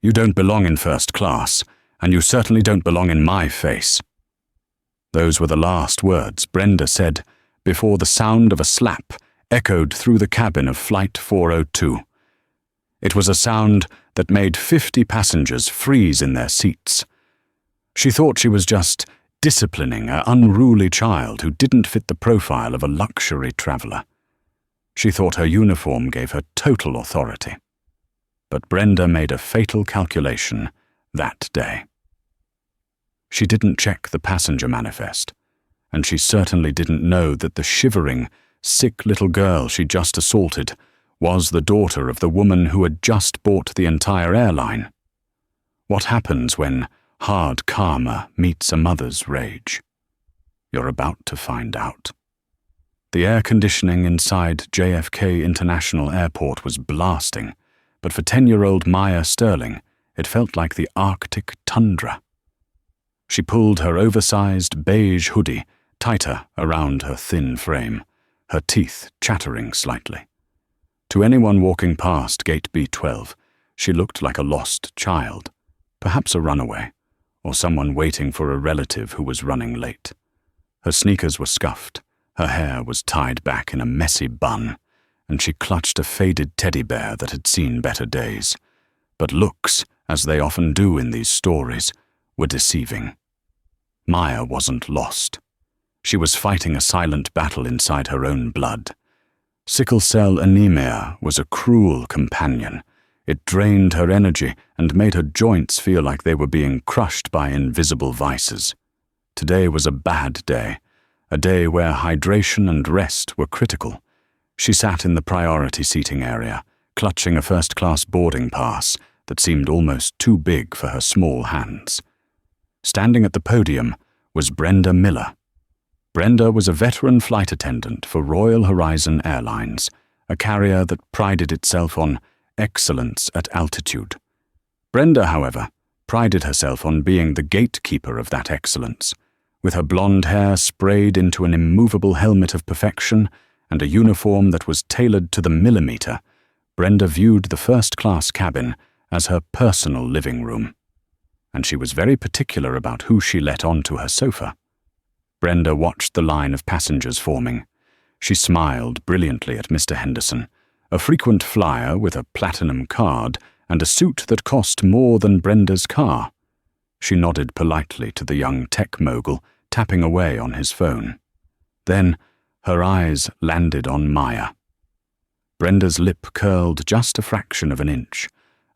You don't belong in first class, and you certainly don't belong in my face." Those were the last words Brenda said before the sound of a slap echoed through the cabin of Flight 402. It was a sound that made 50 passengers freeze in their seats. She thought she was just disciplining an unruly child who didn't fit the profile of a luxury traveler. She thought her uniform gave her total authority. But Brenda made a fatal calculation that day. She didn't check the passenger manifest, and she certainly didn't know that the shivering, sick little girl she just assaulted was the daughter of the woman who had just bought the entire airline. What happens when hard karma meets a mother's rage? You're about to find out. The air conditioning inside JFK International Airport was blasting, but for 10-year-old Maya Sterling, it felt like the Arctic tundra. She pulled her oversized beige hoodie tighter around her thin frame, her teeth chattering slightly. To anyone walking past Gate B12, she looked like a lost child, perhaps a runaway, or someone waiting for a relative who was running late. Her sneakers were scuffed, her hair was tied back in a messy bun, and she clutched a faded teddy bear that had seen better days. But looks, as they often do in these stories, were deceiving. Maya wasn't lost. She was fighting a silent battle inside her own blood. Sickle cell anemia was a cruel companion. It drained her energy and made her joints feel like they were being crushed by invisible vices. Today was a bad day, a day where hydration and rest were critical. She sat in the priority seating area, clutching a first-class boarding pass that seemed almost too big for her small hands. Standing at the podium was Brenda Miller. Brenda was a veteran flight attendant for Royal Horizon Airlines, a carrier that prided itself on excellence at altitude. Brenda, however, prided herself on being the gatekeeper of that excellence. With her blonde hair sprayed into an immovable helmet of perfection and a uniform that was tailored to the millimeter, Brenda viewed the first-class cabin as her personal living room. And she was very particular about who she let onto her sofa. Brenda watched the line of passengers forming. She smiled brilliantly at Mr. Henderson, a frequent flyer with a platinum card and a suit that cost more than Brenda's car. She nodded politely to the young tech mogul, tapping away on his phone. Then her eyes landed on Maya. Brenda's lip curled just a fraction of an inch,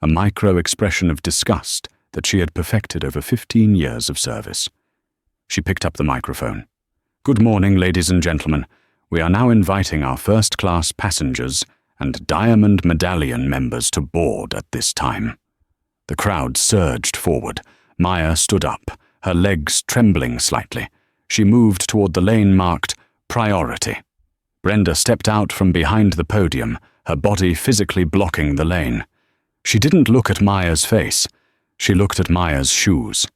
a micro-expression of disgust that she had perfected over 15 years of service. She picked up the microphone. "Good morning, ladies and gentlemen. We are now inviting our first-class passengers and Diamond Medallion members to board at this time." The crowd surged forward. Maya stood up, her legs trembling slightly. She moved toward the lane marked Priority. Brenda stepped out from behind the podium, her body physically blocking the lane. She didn't look at Maya's face. She looked at Maya's shoes.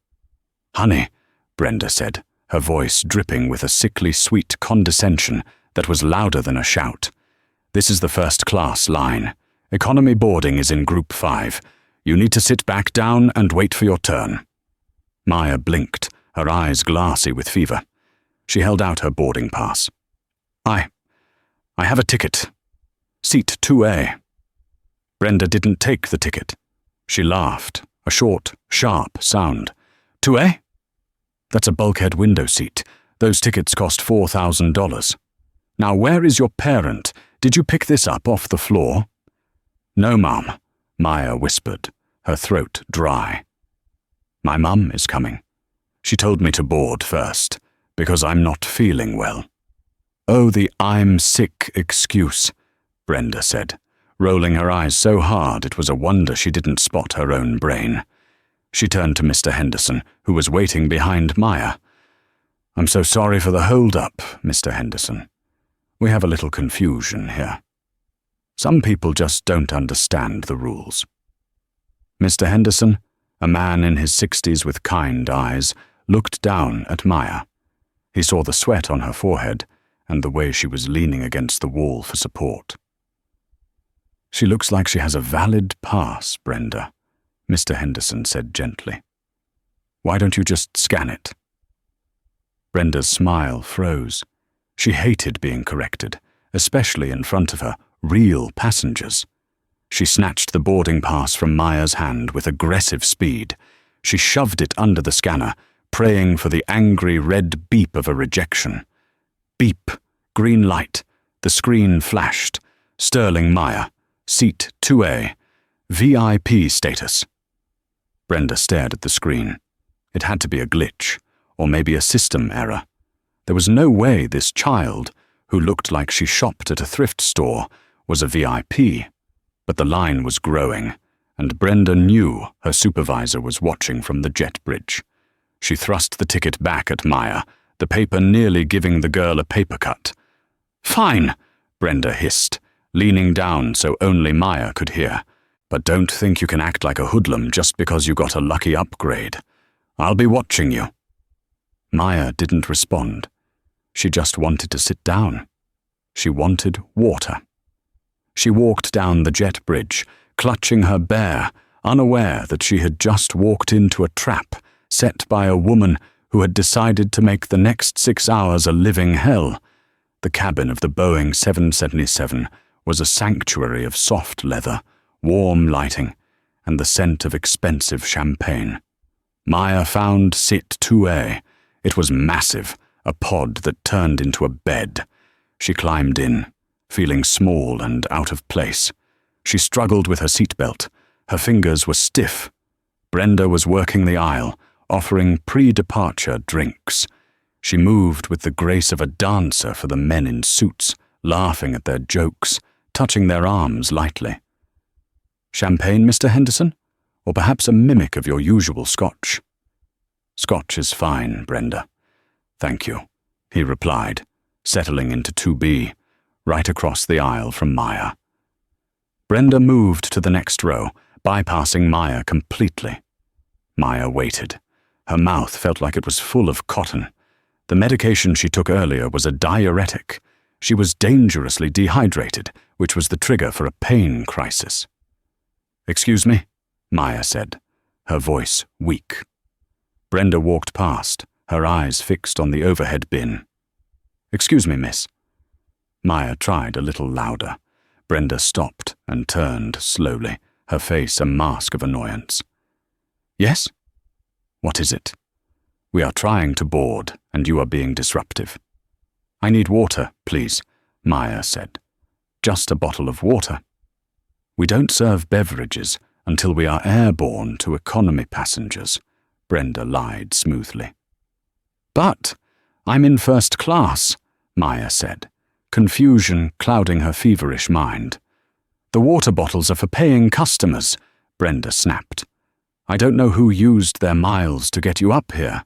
"Honey," Brenda said, her voice dripping with a sickly sweet condescension that was louder than a shout. "This is the first-class line. Economy boarding is in Group 5. You need to sit back down and wait for your turn." Maya blinked, her eyes glassy with fever. She held out her boarding pass. I have a ticket. Seat 2A. Brenda didn't take the ticket. She laughed, a short, sharp sound. 2A? That's a bulkhead window seat. Those tickets cost $4,000. Now, where is your parent? Did you pick this up off the floor? No, Mom, Maya whispered, her throat dry. My mum is coming. She told me to board first, because I'm not feeling well. Oh, the "I'm sick" excuse, Brenda said, rolling her eyes so hard it was a wonder she didn't spot her own brain. She turned to Mr. Henderson, who was waiting behind Maya. I'm so sorry for the hold-up, Mr. Henderson. We have a little confusion here. Some people just don't understand the rules. Mr. Henderson, a man in his 60s with kind eyes, looked down at Maya. He saw the sweat on her forehead and the way she was leaning against the wall for support. She looks like she has a valid pass, Brenda, Mr. Henderson said gently. "Why don't you just scan it?" Brenda's smile froze. She hated being corrected, especially in front of her real passengers. She snatched the boarding pass from Maya's hand with aggressive speed. She shoved it under the scanner, praying for the angry red beep of a rejection. Beep, green light. The screen flashed. Sterling Maya, seat 2A, VIP status. Brenda stared at the screen. It had to be a glitch, or maybe a system error. There was no way this child, who looked like she shopped at a thrift store, was a VIP. But the line was growing, and Brenda knew her supervisor was watching from the jet bridge. She thrust the ticket back at Maya, the paper nearly giving the girl a paper cut. "Fine," Brenda hissed, leaning down so only Maya could hear. "But don't think you can act like a hoodlum just because you got a lucky upgrade. I'll be watching you." Maya didn't respond. She just wanted to sit down. She wanted water. She walked down the jet bridge, clutching her bear, unaware that she had just walked into a trap set by a woman who had decided to make the next 6 hours a living hell. The cabin of the Boeing 777 was a sanctuary of soft leather, warm lighting, and the scent of expensive champagne. Maya found Sit 2A. It was massive, a pod that turned into a bed. She climbed in, feeling small and out of place. She struggled with her seatbelt. Her fingers were stiff. Brenda was working the aisle, offering pre-departure drinks. She moved with the grace of a dancer for the men in suits, laughing at their jokes, touching their arms lightly. "Champagne, Mr. Henderson? Or perhaps a mimic of your usual scotch?" "Scotch is fine, Brenda. Thank you," he replied, settling into 2B, right across the aisle from Maya. Brenda moved to the next row, bypassing Maya completely. Maya waited. Her mouth felt like it was full of cotton. The medication she took earlier was a diuretic. She was dangerously dehydrated, which was the trigger for a pain crisis. "Excuse me," Maya said, her voice weak. Brenda walked past, her eyes fixed on the overhead bin. "Excuse me, miss." Maya tried a little louder. Brenda stopped and turned slowly, her face a mask of annoyance. "Yes? What is it?" "We are trying to board, and you are being disruptive." "I need water, please," Maya said. "Just a bottle of water." "We don't serve beverages until we are airborne to economy passengers," Brenda lied smoothly. "But I'm in first class," Maya said, confusion clouding her feverish mind. "The water bottles are for paying customers," Brenda snapped. "I don't know who used their miles to get you up here,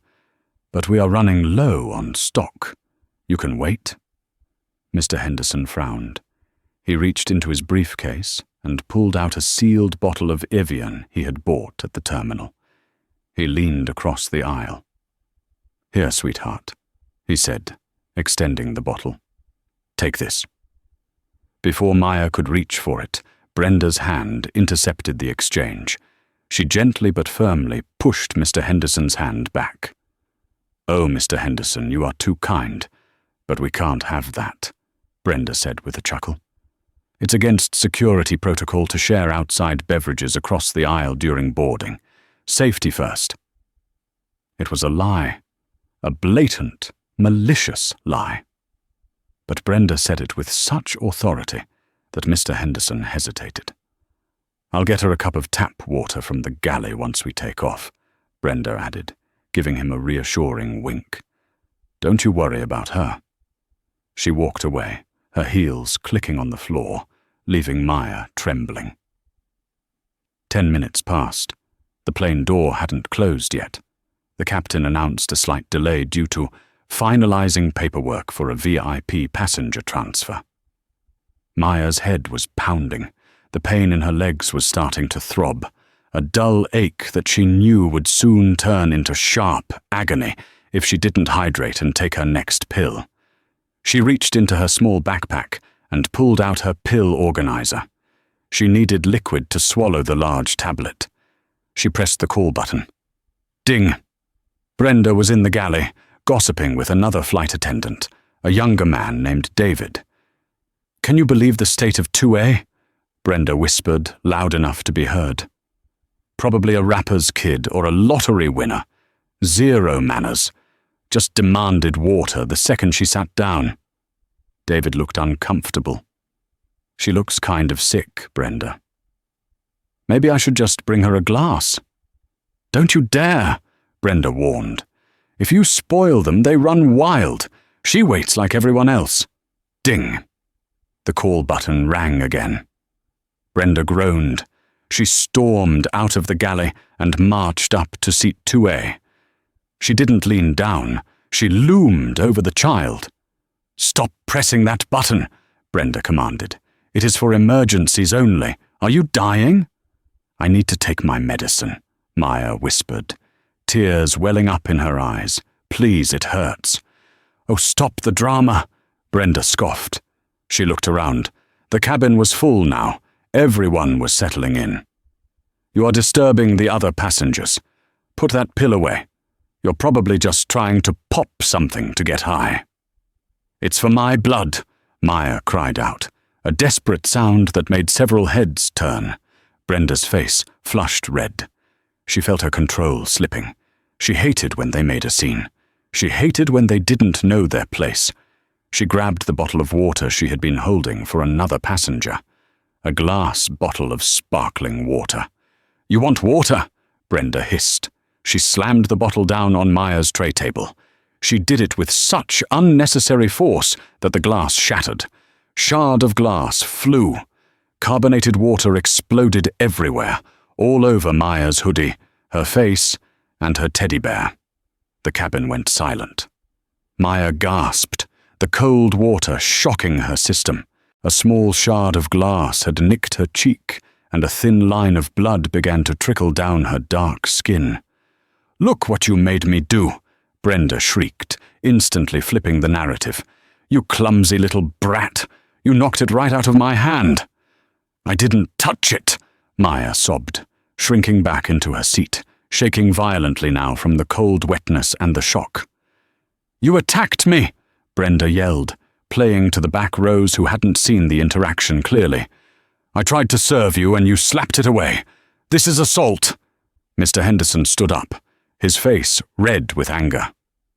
but we are running low on stock. You can wait." Mr. Henderson frowned. He reached into his briefcase and pulled out a sealed bottle of Evian he had bought at the terminal. He leaned across the aisle. "Here, sweetheart," he said, extending the bottle. "Take this." Before Maya could reach for it, Brenda's hand intercepted the exchange. She gently but firmly pushed Mr. Henderson's hand back. "Oh, Mr. Henderson, you are too kind, but we can't have that," Brenda said with a chuckle. "It's against security protocol to share outside beverages across the aisle during boarding. Safety first." It was a lie, a blatant, malicious lie. But Brenda said it with such authority that Mr. Henderson hesitated. "I'll get her a cup of tap water from the galley once we take off," Brenda added, giving him a reassuring wink. "Don't you worry about her." She walked away, her heels clicking on the floor, leaving Maya trembling. 10 minutes passed. The plane door hadn't closed yet. The captain announced a slight delay due to finalizing paperwork for a VIP passenger transfer. Maya's head was pounding. The pain in her legs was starting to throb, a dull ache that she knew would soon turn into sharp agony if she didn't hydrate and take her next pill. She reached into her small backpack and pulled out her pill organizer. She needed liquid to swallow the large tablet. She pressed the call button. Ding. Brenda was in the galley, gossiping with another flight attendant, a younger man named David. Can you believe the state of 2A? Brenda whispered, loud enough to be heard. Probably a rapper's kid or a lottery winner. Zero manners. Just demanded water the second she sat down. David looked uncomfortable. She looks kind of sick, Brenda. Maybe I should just bring her a glass. Don't you dare, Brenda warned. If you spoil them, they run wild. She waits like everyone else. Ding. The call button rang again. Brenda groaned. She stormed out of the galley and marched up to seat 2A. She didn't lean down. She loomed over the child. Stop pressing that button, Brenda commanded. It is for emergencies only. Are you dying? I need to take my medicine, Maya whispered, tears welling up in her eyes. Please, it hurts. Oh, stop the drama, Brenda scoffed. She looked around. The cabin was full now. Everyone was settling in. You are disturbing the other passengers. Put that pill away. You're probably just trying to pop something to get high. It's for my blood, Maya cried out, a desperate sound that made several heads turn. Brenda's face flushed red. She felt her control slipping. She hated when they made a scene. She hated when they didn't know their place. She grabbed the bottle of water she had been holding for another passenger. A glass bottle of sparkling water. You want water? Brenda hissed. She slammed the bottle down on Maya's tray table. She did it with such unnecessary force that the glass shattered. Shard of glass flew. Carbonated water exploded everywhere, all over Maya's hoodie, her face, and her teddy bear. The cabin went silent. Maya gasped, the cold water shocking her system. A small shard of glass had nicked her cheek, and a thin line of blood began to trickle down her dark skin. Look what you made me do, Brenda shrieked, instantly flipping the narrative. You clumsy little brat. You knocked it right out of my hand. I didn't touch it, Maya sobbed, shrinking back into her seat, shaking violently now from the cold wetness and the shock. You attacked me, Brenda yelled, playing to the back rows who hadn't seen the interaction clearly. I tried to serve you and you slapped it away. This is assault. Mr. Henderson stood up, his face red with anger.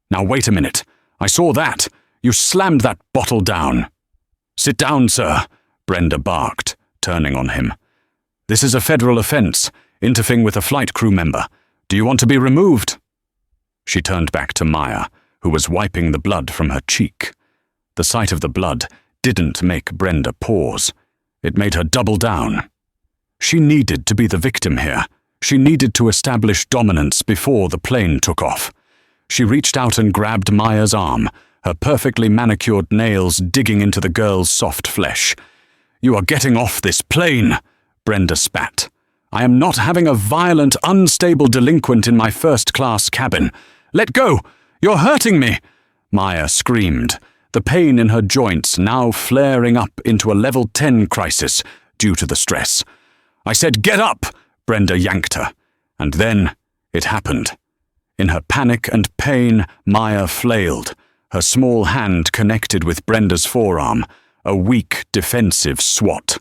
Now wait a minute. I saw that. You slammed that bottle down. Sit down, sir, Brenda barked, turning on him. This is a federal offense, interfering with a flight crew member. Do you want to be removed? She turned back to Maya, who was wiping the blood from her cheek. The sight of the blood didn't make Brenda pause. It made her double down. She needed to be the victim here. She needed to establish dominance before the plane took off. She reached out and grabbed Maya's arm, her perfectly manicured nails digging into the girl's soft flesh. You are getting off this plane, Brenda spat. I am not having a violent, unstable delinquent in my first-class cabin. Let go! You're hurting me! Maya screamed, the pain in her joints now flaring up into a level 10 crisis due to the stress. I said, get up! Brenda yanked her. And then it happened. In her panic and pain, Maya flailed, her small hand connected with Brenda's forearm, a weak, defensive swat.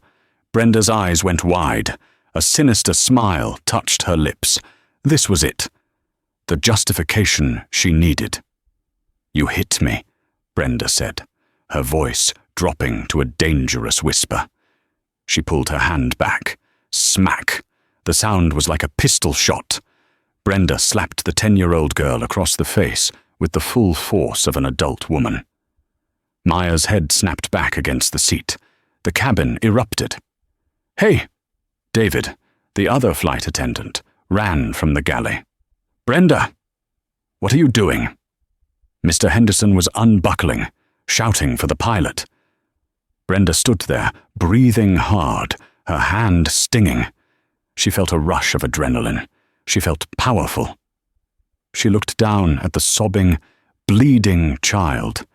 Brenda's eyes went wide. A sinister smile touched her lips. This was it. The justification she needed. You hit me, Brenda said, her voice dropping to a dangerous whisper. She pulled her hand back. Smack! The sound was like a pistol shot. Brenda slapped the 10-year-old girl across the face with the full force of an adult woman. Maya's head snapped back against the seat. The cabin erupted. Hey! David, the other flight attendant, ran from the galley. Brenda! What are you doing? Mr. Henderson was unbuckling, shouting for the pilot. Brenda stood there, breathing hard, her hand stinging. She felt a rush of adrenaline. She felt powerful. She looked down at the sobbing, bleeding child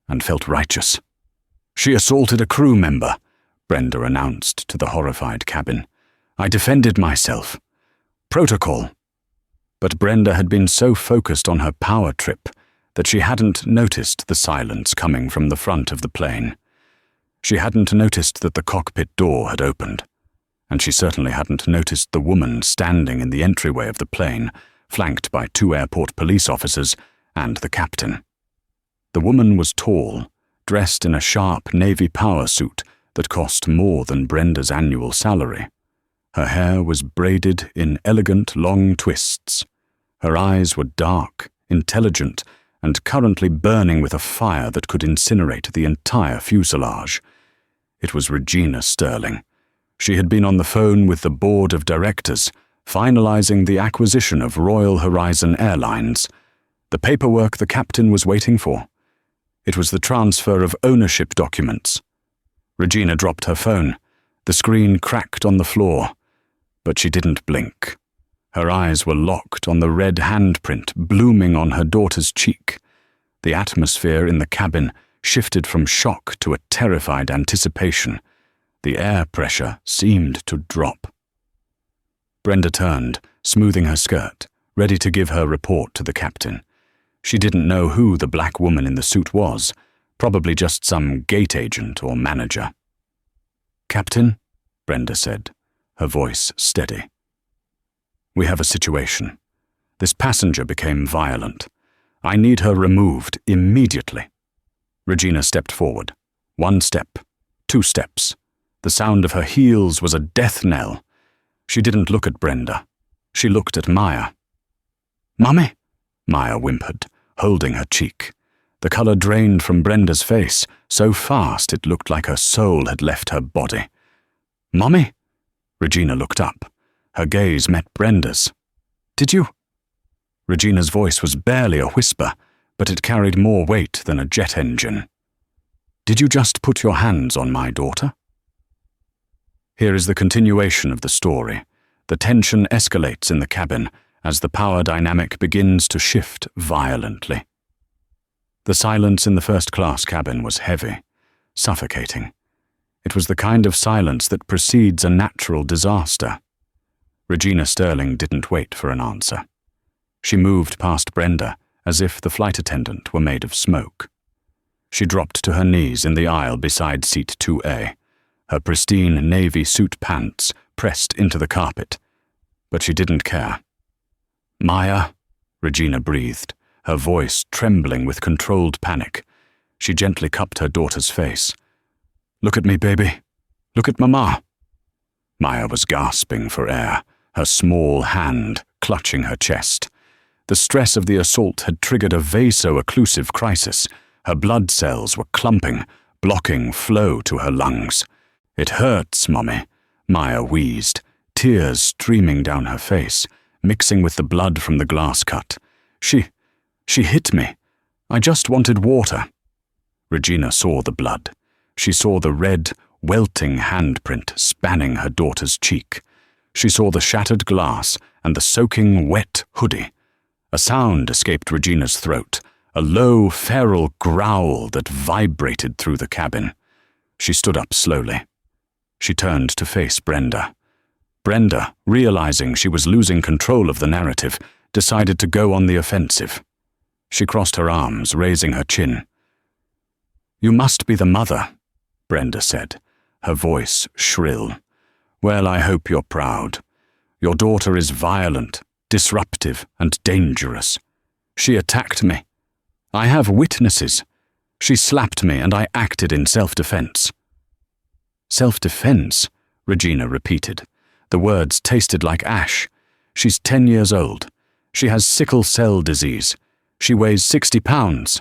and felt righteous. She assaulted a crew member, Brenda announced to the horrified cabin. I defended myself. Protocol. But Brenda had been so focused on her power trip that she hadn't noticed the silence coming from the front of the plane. She hadn't noticed that the cockpit door had opened, and she certainly hadn't noticed the woman standing in the entryway of the plane, flanked by 2 airport police officers and the captain. The woman was tall, dressed in a sharp navy power suit that cost more than Brenda's annual salary. Her hair was braided in elegant long twists. Her eyes were dark, intelligent, and currently burning with a fire that could incinerate the entire fuselage. It was Regina Sterling. She had been on the phone with the board of directors, finalizing the acquisition of Royal Horizon Airlines, the paperwork the captain was waiting for. It was the transfer of ownership documents. Regina dropped her phone. The screen cracked on the floor, but she didn't blink. Her eyes were locked on the red handprint blooming on her daughter's cheek. The atmosphere in the cabin shifted from shock to a terrified anticipation. The air pressure seemed to drop. Brenda turned, smoothing her skirt, ready to give her report to the captain. She didn't know who the black woman in the suit was, probably just some gate agent or manager. "Captain," Brenda said, her voice steady. "We have a situation. This passenger became violent. I need her removed immediately." Regina stepped forward. 1 step, 2 steps. The sound of her heels was a death knell. She didn't look at Brenda. She looked at Maya. "Mummy," Maya whimpered, holding her cheek. The color drained from Brenda's face, so fast it looked like her soul had left her body. "Mummy?" Regina looked up. Her gaze met Brenda's. "Did you?" Regina's voice was barely a whisper, but it carried more weight than a jet engine. "Did you just put your hands on my daughter?" Here is the continuation of the story. The tension escalates in the cabin as the power dynamic begins to shift violently. The silence in the first-class cabin was heavy, suffocating. It was the kind of silence that precedes a natural disaster. Regina Sterling didn't wait for an answer. She moved past Brenda as if the flight attendant were made of smoke. She dropped to her knees in the aisle beside seat 2A, her pristine navy suit pants pressed into the carpet, but she didn't care. "Maya," Regina breathed, her voice trembling with controlled panic. She gently cupped her daughter's face. "Look at me, baby. Look at Mama." Maya was gasping for air, her small hand clutching her chest. The stress of the assault had triggered a vaso-occlusive crisis. Her blood cells were clumping, blocking flow to her lungs. "It hurts, Mommy," Maya wheezed, tears streaming down her face, mixing with the blood from the glass cut. She hit me. I just wanted water." Regina saw the blood. She saw the red, welting handprint spanning her daughter's cheek. She saw the shattered glass and the soaking wet hoodie. A sound escaped Regina's throat, a low, feral growl that vibrated through the cabin. She stood up slowly. She turned to face Brenda. Brenda, realizing she was losing control of the narrative, decided to go on the offensive. She crossed her arms, raising her chin. "You must be the mother," Brenda said, her voice shrill. "Well, I hope you're proud. Your daughter is violent, disruptive, and dangerous. She attacked me. I have witnesses. She slapped me and I acted in self-defense." "Self-defense?" Regina repeated. The words tasted like ash. "She's 10 years old. She has sickle cell disease. She weighs 60 pounds.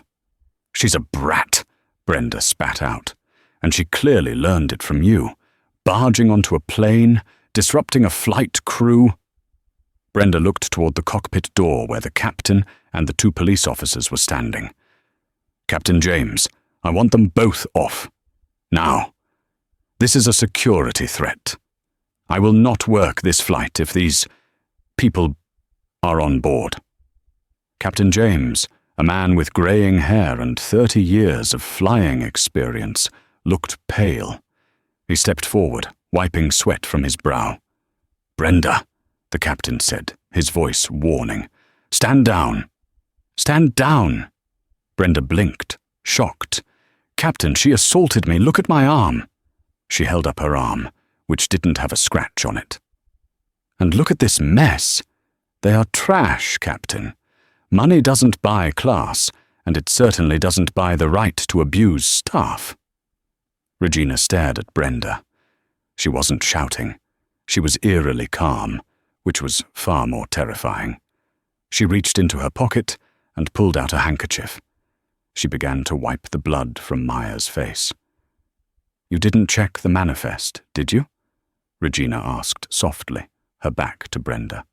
"She's a brat," Brenda spat out. "And she clearly learned it from you. Barging onto a plane, disrupting a flight crew." Brenda looked toward the cockpit door where the captain and the 2 police officers were standing. "Captain James, I want them both off. Now. This is a security threat. I will not work this flight if these people are on board." Captain James, a man with graying hair and 30 years of flying experience, looked pale. He stepped forward, wiping sweat from his brow. "Brenda," the captain said, his voice warning. "Stand down." "Stand down." Brenda blinked, shocked. "Captain, she assaulted me. Look at my arm." She held up her arm, which didn't have a scratch on it. "And look at this mess. They are trash, Captain. Money doesn't buy class, and it certainly doesn't buy the right to abuse staff." Regina stared at Brenda. She wasn't shouting. She was eerily calm, which was far more terrifying. She reached into her pocket and pulled out a handkerchief. She began to wipe the blood from Maya's face. "You didn't check the manifest, did you?" Regina asked softly, her back to Brenda.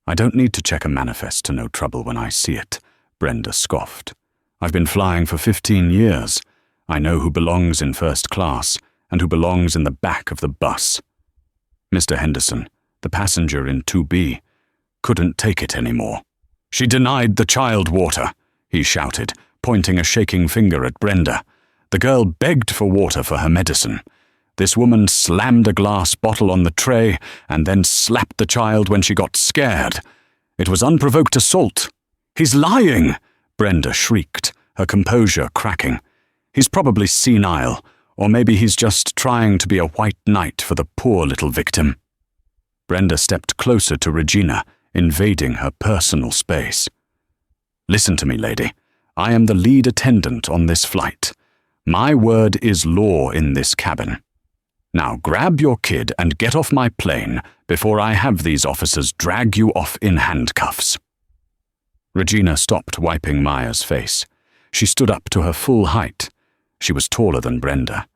"I don't need to check a manifest to know trouble when I see it," Brenda scoffed. "I've been flying for 15 years. I know who belongs in first class and who belongs in the back of the bus. Mr. Henderson, the passenger in 2B, couldn't take it anymore. She denied the child water," he shouted, pointing a shaking finger at Brenda. "The girl begged for water for her medicine. This woman slammed a glass bottle on the tray and then slapped the child when she got scared. It was unprovoked assault." "He's lying!" Brenda shrieked, her composure cracking. "He's probably senile, or maybe he's just trying to be a white knight for the poor little victim." Brenda stepped closer to Regina, invading her personal space. "Listen to me, lady. I am the lead attendant on this flight. My word is law in this cabin. Now grab your kid and get off my plane before I have these officers drag you off in handcuffs." Regina stopped wiping Maya's face. She stood up to her full height. She was taller than Brenda.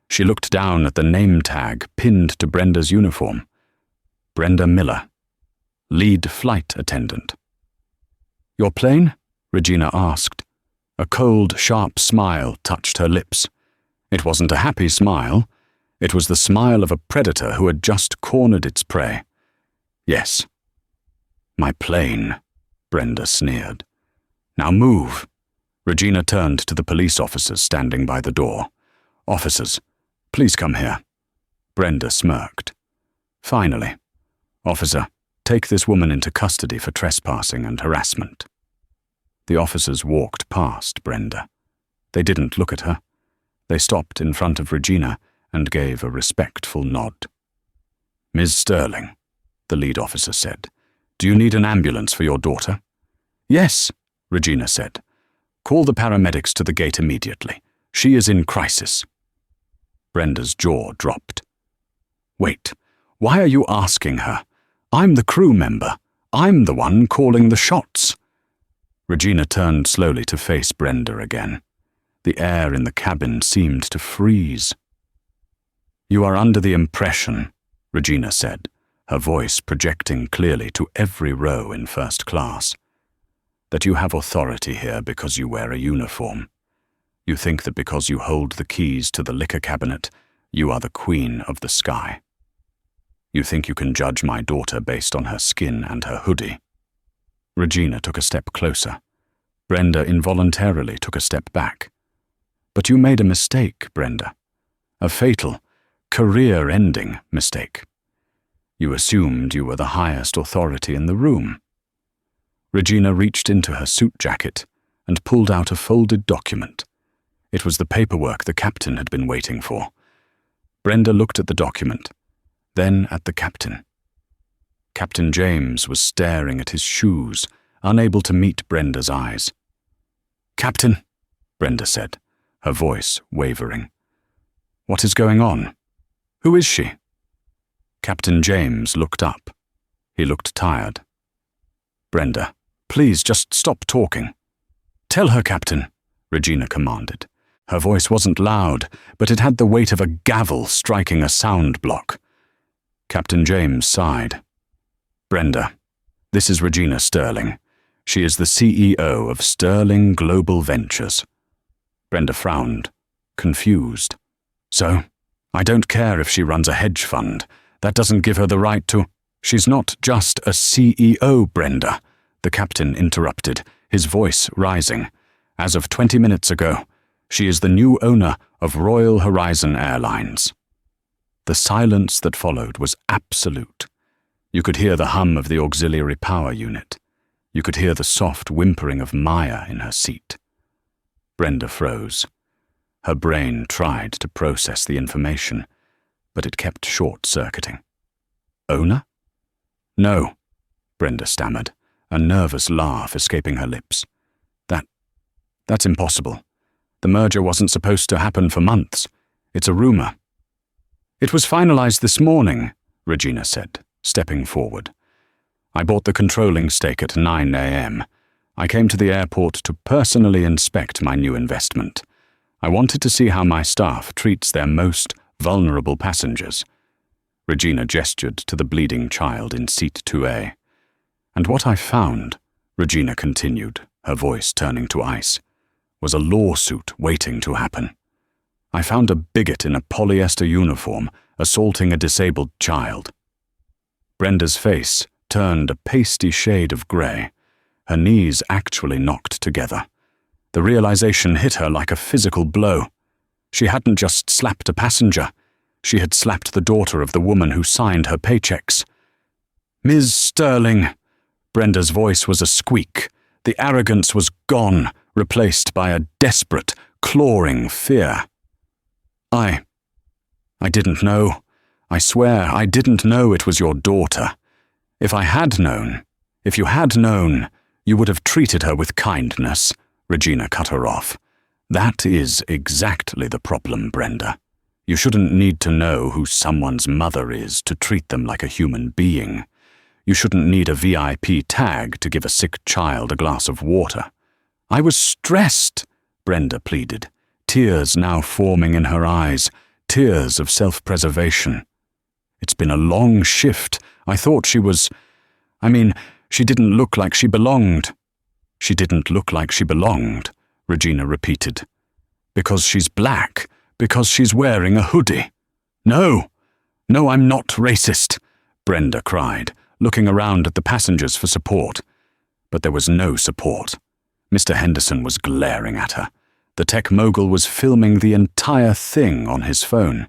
She looked down at the name tag pinned to Brenda's uniform. Brenda Miller, lead flight attendant. "Your plane?" Regina asked. A cold, sharp smile touched her lips. It wasn't a happy smile. It was the smile of a predator who had just cornered its prey. "Yes." "My plane," Brenda sneered. "Now move." Regina turned to the police officers standing by the door. "Officers, please come here." Brenda smirked. "Finally. Officer, take this woman into custody for trespassing and harassment." The officers walked past Brenda. They didn't look at her. They stopped in front of Regina and gave a respectful nod. "Ms. Sterling," the lead officer said, "do you need an ambulance for your daughter?" "Yes," Regina said. "Call the paramedics to the gate immediately. She is in crisis." Brenda's jaw dropped. "Wait, why are you asking her? I'm the crew member. I'm the one calling the shots." Regina turned slowly to face Brenda again. The air in the cabin seemed to freeze. "You are under the impression," Regina said, her voice projecting clearly to every row in first class, "that you have authority here because you wear a uniform. You think that because you hold the keys to the liquor cabinet, you are the queen of the sky. You think you can judge my daughter based on her skin and her hoodie." Regina took a step closer. Brenda involuntarily took a step back. "But you made a mistake, Brenda. A fatal, career-ending mistake. You assumed you were the highest authority in the room." Regina reached into her suit jacket and pulled out a folded document. It was the paperwork the captain had been waiting for. Brenda looked at the document, then at the captain. Captain James was staring at his shoes, unable to meet Brenda's eyes. "Captain," Brenda said, her voice wavering. "What is going on? Who is she?" Captain James looked up. He looked tired. "Brenda, please just stop talking." "Tell her, Captain," Regina commanded. Her voice wasn't loud, but it had the weight of a gavel striking a sound block. Captain James sighed. "Brenda, this is Regina Sterling. She is the CEO of Sterling Global Ventures." Brenda frowned, confused. "So? I don't care if she runs a hedge fund. That doesn't give her the right to—" "She's not just a CEO, Brenda," the captain interrupted, his voice rising. "As of 20 minutes ago, she is the new owner of Royal Horizon Airlines." The silence that followed was absolute. You could hear the hum of the auxiliary power unit. You could hear the soft whimpering of Maya in her seat. Brenda froze. Her brain tried to process the information, but it kept short-circuiting. Owner? No, Brenda stammered, a nervous laugh escaping her lips. That's impossible. The merger wasn't supposed to happen for months. It's a rumor. It was finalized this morning, Regina said, stepping forward. I bought the controlling stake at 9 a.m. I came to the airport to personally inspect my new investment. I wanted to see how my staff treats their most vulnerable passengers. Regina gestured to the bleeding child in seat 2A. And what I found, Regina continued, her voice turning to ice, was a lawsuit waiting to happen. I found a bigot in a polyester uniform assaulting a disabled child. Brenda's face turned a pasty shade of grey. Her knees actually knocked together. The realization hit her like a physical blow. She hadn't just slapped a passenger. She had slapped the daughter of the woman who signed her paychecks. Ms. Sterling. Brenda's voice was a squeak. The arrogance was gone, replaced by a desperate, clawing fear. I didn't know. I swear I didn't know it was your daughter. If I had known, if you had known, you would have treated her with kindness, Regina cut her off. That is exactly the problem, Brenda. You shouldn't need to know who someone's mother is to treat them like a human being. You shouldn't need a VIP tag to give a sick child a glass of water. I was stressed, Brenda pleaded, tears now forming in her eyes, tears of self-preservation. It's been a long shift. I thought she didn't look like she belonged. She didn't look like she belonged, Regina repeated. Because she's black, because she's wearing a hoodie. No, I'm not racist, Brenda cried, looking around at the passengers for support. But there was no support. Mr. Henderson was glaring at her. The tech mogul was filming the entire thing on his phone.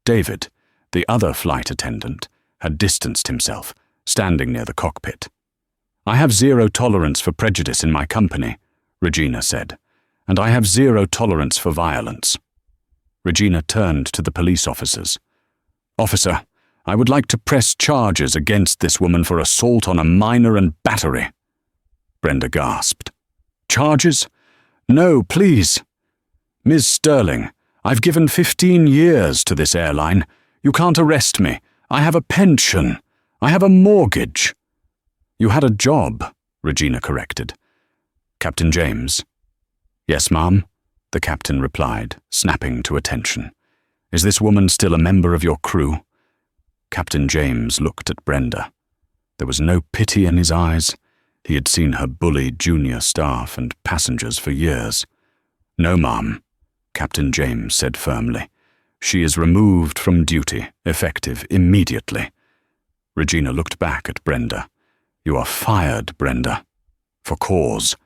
David, the other flight attendant, had distanced himself, standing near the cockpit. I have zero tolerance for prejudice in my company, Regina said, and I have zero tolerance for violence. Regina turned to the police officers. Officer, I would like to press charges against this woman for assault on a minor and battery. Brenda gasped. Charges? No, please. Ms. Sterling, I've given 15 years to this airline. You can't arrest me. I have a pension. I have a mortgage. You had a job, Regina corrected. Captain James. Yes, ma'am, the captain replied, snapping to attention. Is this woman still a member of your crew? Captain James looked at Brenda. There was no pity in his eyes. He had seen her bully junior staff and passengers for years. No, ma'am, Captain James said firmly. She is removed from duty, effective immediately. Regina looked back at Brenda. You are fired, Brenda. For cause,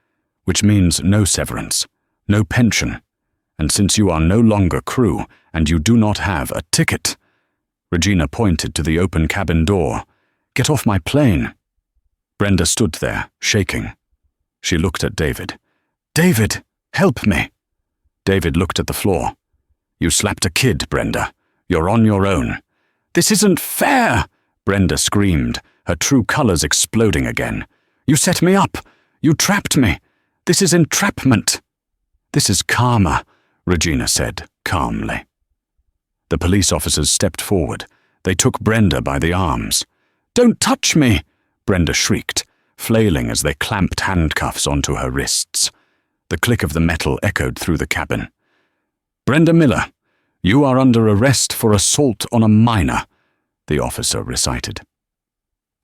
which means no severance, no pension. And since you are no longer crew and you do not have a ticket, Regina pointed to the open cabin door. Get off my plane. Brenda stood there, shaking. She looked at David. David, help me. David looked at the floor. You slapped a kid, Brenda. You're on your own. This isn't fair, Brenda screamed, her true colors exploding again. You set me up. You trapped me. This is entrapment. This is karma, Regina said, calmly. The police officers stepped forward. They took Brenda by the arms. Don't touch me, Brenda shrieked, flailing as they clamped handcuffs onto her wrists. The click of the metal echoed through the cabin. Brenda Miller, you are under arrest for assault on a minor, the officer recited.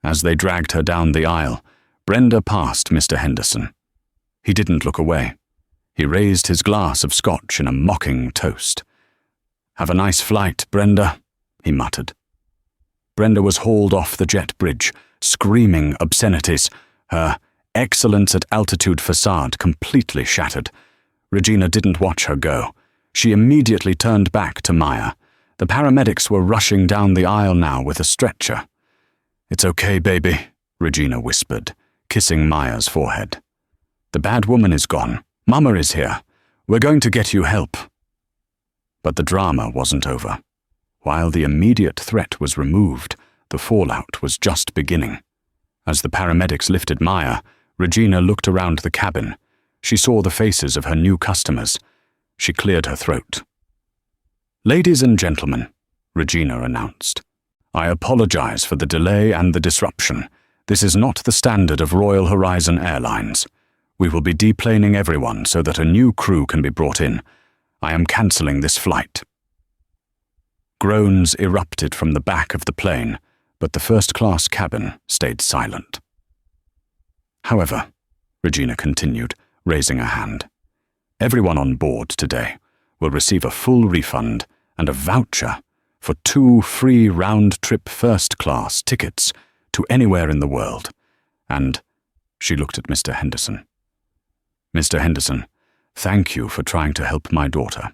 As they dragged her down the aisle, Brenda passed Mr. Henderson. He didn't look away. He raised his glass of scotch in a mocking toast. Have a nice flight, Brenda, he muttered. Brenda was hauled off the jet bridge, screaming obscenities, her excellence at altitude facade completely shattered. Regina didn't watch her go. She immediately turned back to Maya. The paramedics were rushing down the aisle now with a stretcher. "It's okay, baby," Regina whispered, kissing Maya's forehead. "The bad woman is gone. Mama is here. We're going to get you help." But the drama wasn't over. While the immediate threat was removed, the fallout was just beginning. As the paramedics lifted Maya, Regina looked around the cabin. She saw the faces of her new customers. She cleared her throat. "Ladies and gentlemen," Regina announced, "I apologize for the delay and the disruption. This is not the standard of Royal Horizon Airlines. We will be deplaning everyone so that a new crew can be brought in. I am cancelling this flight." Groans erupted from the back of the plane, but the first-class cabin stayed silent. "However," Regina continued, raising a hand, "everyone on board today will receive a full refund and a voucher for 2 free round-trip first-class tickets to anywhere in the world. And," she looked at Mr. Henderson. "Mr. Henderson, thank you for trying to help my daughter.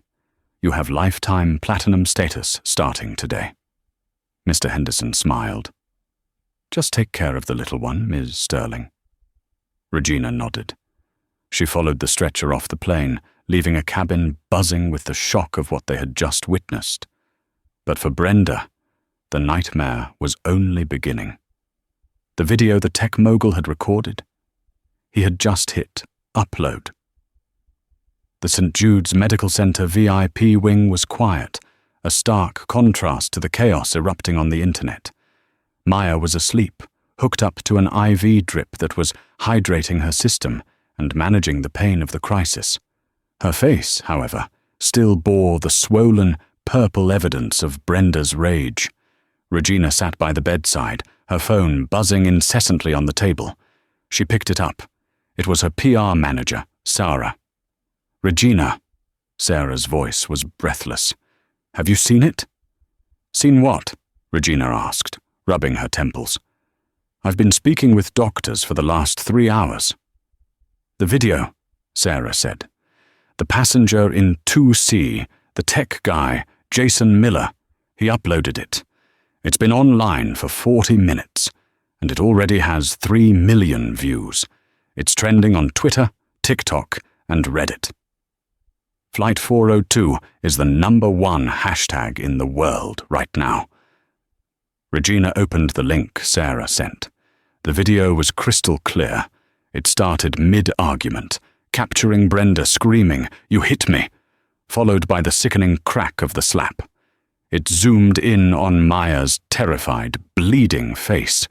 You have lifetime platinum status starting today." Mr. Henderson smiled. "Just take care of the little one, Ms. Sterling." Regina nodded. She followed the stretcher off the plane, leaving a cabin buzzing with the shock of what they had just witnessed. But for Brenda, the nightmare was only beginning. The video the tech mogul had recorded, he had just hit upload. The St. Jude's Medical Center VIP wing was quiet, a stark contrast to the chaos erupting on the internet. Maya was asleep, hooked up to an IV drip that was hydrating her system and managing the pain of the crisis. Her face, however, still bore the swollen, purple evidence of Brenda's rage. Regina sat by the bedside, her phone buzzing incessantly on the table. She picked it up. It was her PR manager, Sarah. "Regina," Sarah's voice was breathless. "Have you seen it?" "Seen what?" Regina asked, rubbing her temples. "I've been speaking with doctors for the last 3 hours." "The video," Sarah said. "The passenger in 2C, the tech guy, Jason Miller, he uploaded it. It's been online for 40 minutes, and it already has 3 million views. It's trending on Twitter, TikTok, and Reddit. Flight 402 is the #1 hashtag in the world right now." Regina opened the link Sarah sent. The video was crystal clear. It started mid-argument, capturing Brenda screaming, "You hit me," followed by the sickening crack of the slap. It zoomed in on Maya's terrified, bleeding face.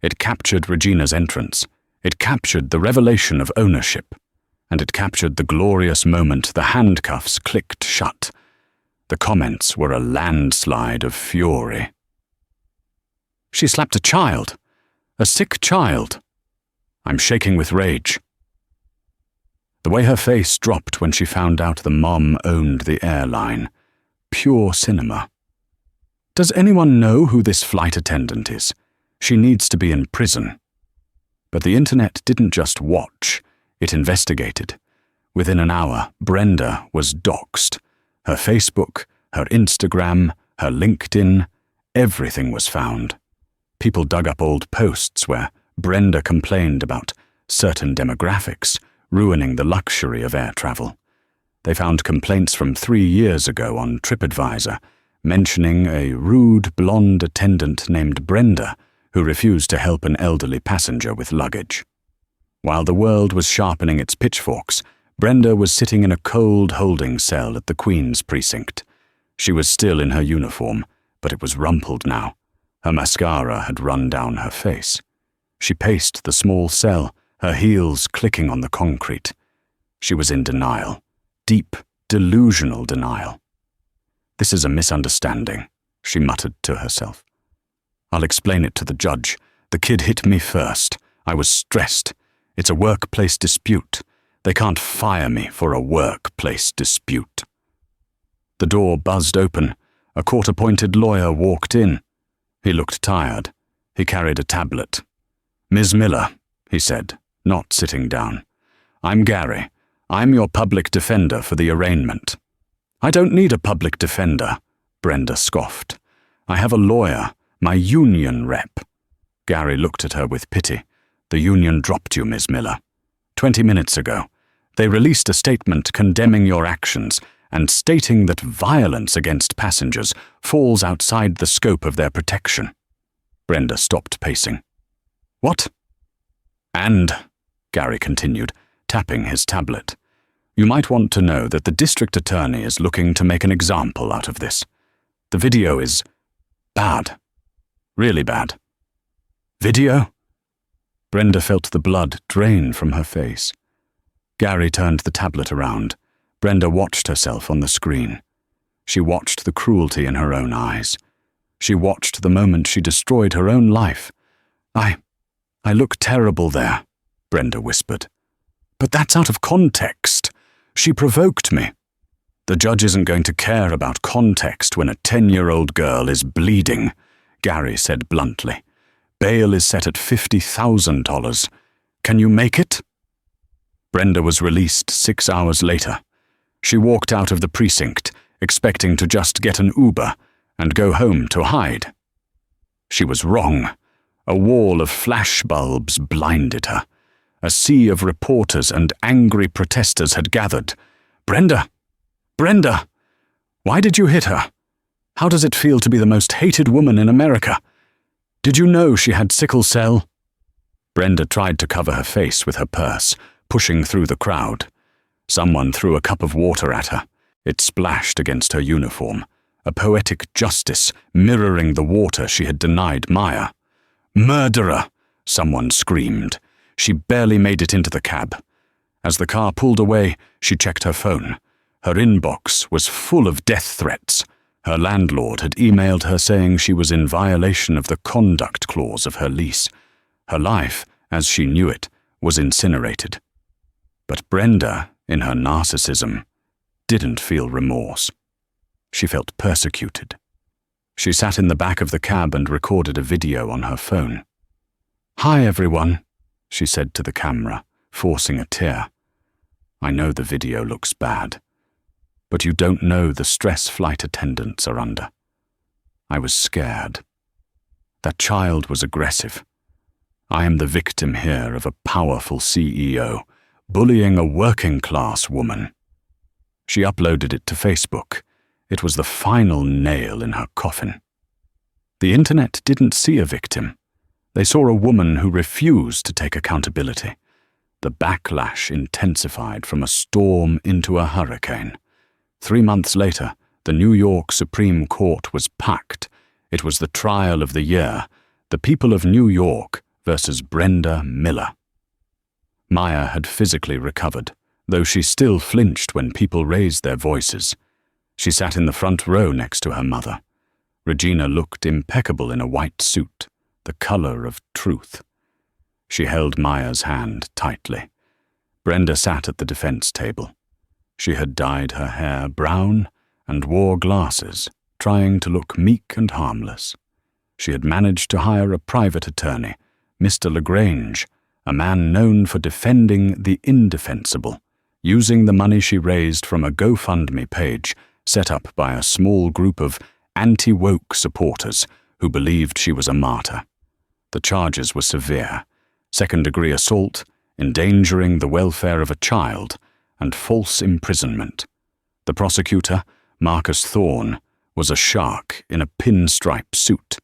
It captured Regina's entrance. It captured the revelation of ownership. And it captured the glorious moment the handcuffs clicked shut. The comments were a landslide of fury. "She slapped a child. A sick child." "I'm shaking with rage." The way her face dropped when she found out the mom owned the airline. Pure cinema. "Does anyone know who this flight attendant is? She needs to be in prison." But the internet didn't just watch. It investigated. Within an hour, Brenda was doxxed. Her Facebook, her Instagram, her LinkedIn, everything was found. People dug up old posts where Brenda complained about certain demographics, ruining the luxury of air travel. They found complaints from 3 years ago on TripAdvisor, mentioning a rude blonde attendant named Brenda who refused to help an elderly passenger with luggage. While the world was sharpening its pitchforks, Brenda was sitting in a cold holding cell at the Queen's precinct. She was still in her uniform, but it was rumpled now. Her mascara had run down her face. She paced the small cell, her heels clicking on the concrete. She was in denial. Deep, delusional denial. "This is a misunderstanding," she muttered to herself. "I'll explain it to the judge. The kid hit me first. I was stressed. It's a workplace dispute. They can't fire me for a workplace dispute." The door buzzed open. A court-appointed lawyer walked in. He looked tired. He carried a tablet. "Ms. Miller," he said, not sitting down. "I'm Gary. I'm your public defender for the arraignment." "I don't need a public defender," Brenda scoffed. "I have a lawyer, my union rep." Gary looked at her with pity. "The union dropped you, Miss Miller. 20 minutes ago. They released a statement condemning your actions and stating that violence against passengers falls outside the scope of their protection." Brenda stopped pacing. "What?" "And," Gary continued, tapping his tablet, "you might want to know that the district attorney is looking to make an example out of this. The video is bad. Really bad." "Video?" Brenda felt the blood drain from her face. Gary turned the tablet around. Brenda watched herself on the screen. She watched the cruelty in her own eyes. She watched the moment she destroyed her own life. I look terrible there," Brenda whispered. "But that's out of context. She provoked me." "The judge isn't going to care about context when a 10-year-old girl is bleeding," Gary said bluntly. "Bail is set at $50,000. Can you make it?" Brenda was released 6 hours later. She walked out of the precinct, expecting to just get an Uber and go home to hide. She was wrong. A wall of flashbulbs blinded her. A sea of reporters and angry protesters had gathered. "Brenda! Brenda! Why did you hit her? How does it feel to be the most hated woman in America? Did you know she had sickle cell?" Brenda tried to cover her face with her purse, pushing through the crowd. Someone threw a cup of water at her. It splashed against her uniform, a poetic justice mirroring the water she had denied Maya. "Murderer!" someone screamed. She barely made it into the cab. As the car pulled away, she checked her phone. Her inbox was full of death threats. Her landlord had emailed her saying she was in violation of the conduct clause of her lease. Her life, as she knew it, was incinerated. But Brenda, in her narcissism, didn't feel remorse. She felt persecuted. She sat in the back of the cab and recorded a video on her phone. "Hi, everyone," she said to the camera, forcing a tear. "I know the video looks bad, but you don't know the stress flight attendants are under. I was scared. That child was aggressive. I am the victim here of a powerful CEO bullying a working-class woman." She uploaded it to Facebook. It was the final nail in her coffin. The internet didn't see a victim. They saw a woman who refused to take accountability. The backlash intensified from a storm into a hurricane. 3 months later, the New York Supreme Court was packed. It was the trial of the year, the people of New York versus Brenda Miller. Maya had physically recovered, though she still flinched when people raised their voices. She sat in the front row next to her mother. Regina looked impeccable in a white suit, the color of truth. She held Maya's hand tightly. Brenda sat at the defense table. She had dyed her hair brown and wore glasses, trying to look meek and harmless. She had managed to hire a private attorney, Mr. LaGrange, a man known for defending the indefensible, using the money she raised from a GoFundMe page set up by a small group of anti-woke supporters who believed she was a martyr. The charges were severe: second-degree assault, endangering the welfare of a child, and false imprisonment. The prosecutor, Marcus Thorne, was a shark in a pinstripe suit.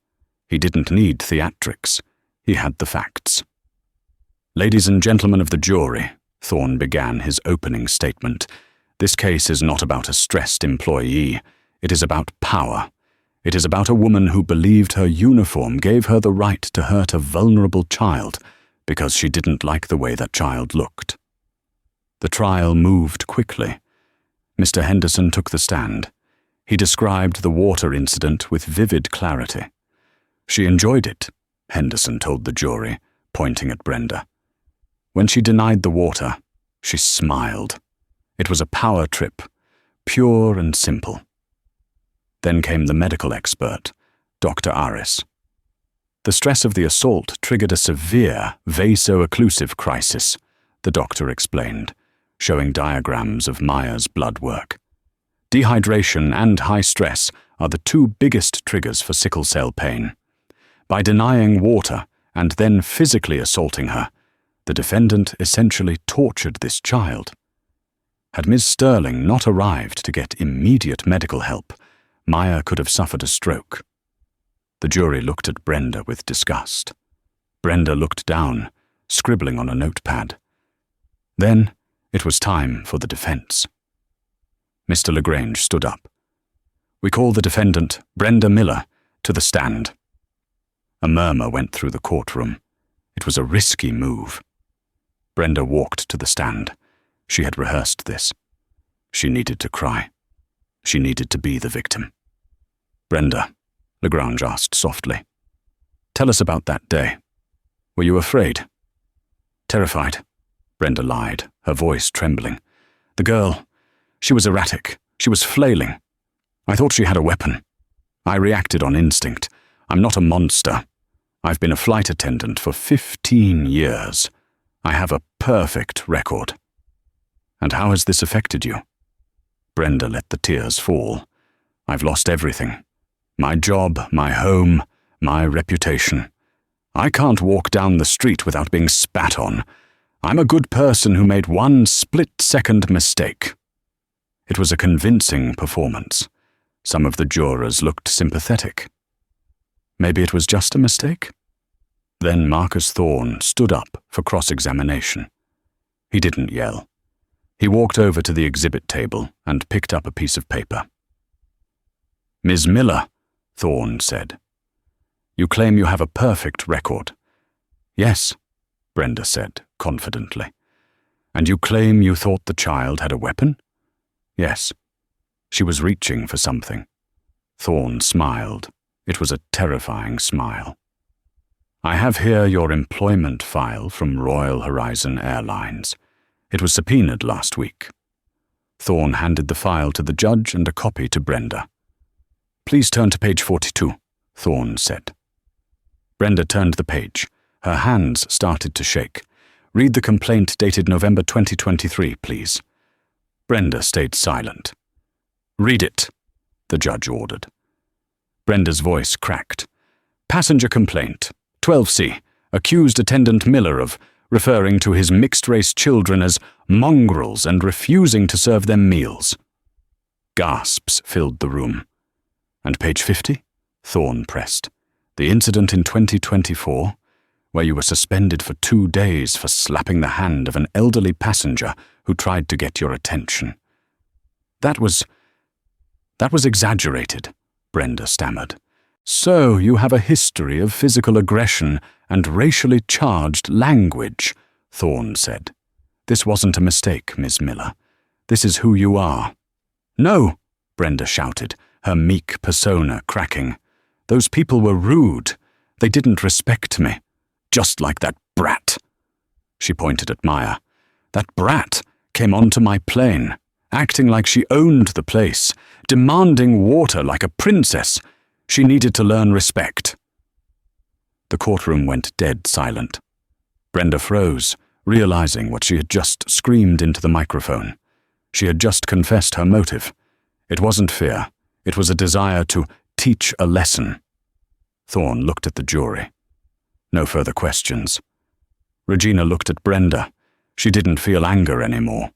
He didn't need theatrics. He had the facts. "Ladies and gentlemen of the jury," Thorne began his opening statement, "this case is not about a stressed employee. It is about power. It is about a woman who believed her uniform gave her the right to hurt a vulnerable child because she didn't like the way that child looked." The trial moved quickly. Mr. Henderson took the stand. He described the water incident with vivid clarity. "She enjoyed it," Henderson told the jury, pointing at Brenda. "When she denied the water, she smiled. It was a power trip, pure and simple." Then came the medical expert, Dr. Aris. "The stress of the assault triggered a severe vaso-occlusive crisis," the doctor explained, showing diagrams of Maya's blood work. "Dehydration and high stress are the two biggest triggers for sickle cell pain. By denying water and then physically assaulting her, the defendant essentially tortured this child. Had Ms. Sterling not arrived to get immediate medical help, Maya could have suffered a stroke. The jury looked at Brenda with disgust. Brenda looked down, scribbling on a notepad. Then it was time for the defense. Mr. LaGrange stood up. "We call the defendant, Brenda Miller, to the stand." A murmur went through the courtroom. It was a risky move. Brenda walked to the stand. She had rehearsed this. She needed to cry. She needed to be the victim. "Brenda," LaGrange asked softly, "tell us about that day. Were you afraid?" "Terrified," Brenda lied, her voice trembling. "The girl, she was erratic. She was flailing. I thought she had a weapon. I reacted on instinct. I'm not a monster. I've been a flight attendant for 15 years. I have a perfect record." "And how has this affected you?" Brenda let the tears fall. "I've lost everything. My job, my home, my reputation. I can't walk down the street without being spat on. I'm a good person who made one split-second mistake." It was a convincing performance. Some of the jurors looked sympathetic. Maybe it was just a mistake? Then Marcus Thorne stood up for cross-examination. He didn't yell. He walked over to the exhibit table and picked up a piece of paper. "Ms. Miller," Thorne said, "you claim you have a perfect record." "Yes," Brenda said confidently. "And you claim you thought the child had a weapon?" "Yes." She was reaching for something. Thorne smiled. It was a terrifying smile. "I have here your employment file from Royal Horizon Airlines. It was subpoenaed last week." Thorne handed the file to the judge and a copy to Brenda. "Please turn to page 42, Thorne said. Brenda turned the page. Her hands started to shake. "Read the complaint dated November 2023, please." Brenda stayed silent. "Read it," the judge ordered. Brenda's voice cracked. "Passenger complaint, 12C, accused Attendant Miller of referring to his mixed-race children as mongrels and refusing to serve them meals." Gasps filled the room. "And page 50? Thorne pressed. "The incident in 2024, where you were suspended for 2 days for slapping the hand of an elderly passenger who tried to get your attention." That was exaggerated," Brenda stammered. "So you have a history of physical aggression and racially charged language," Thorne said. "This wasn't a mistake, Ms. Miller. This is who you are." "No," Brenda shouted, her meek persona cracking. "Those people were rude. They didn't respect me. Just like that brat." She pointed at Maya. "That brat came onto my plane, acting like she owned the place, demanding water like a princess. She needed to learn respect." The courtroom went dead silent. Brenda froze, realizing what she had just screamed into the microphone. She had just confessed her motive. It wasn't fear. It was a desire to teach a lesson. Thorne looked at the jury. No further questions. Regina looked at Brenda. She didn't feel anger anymore.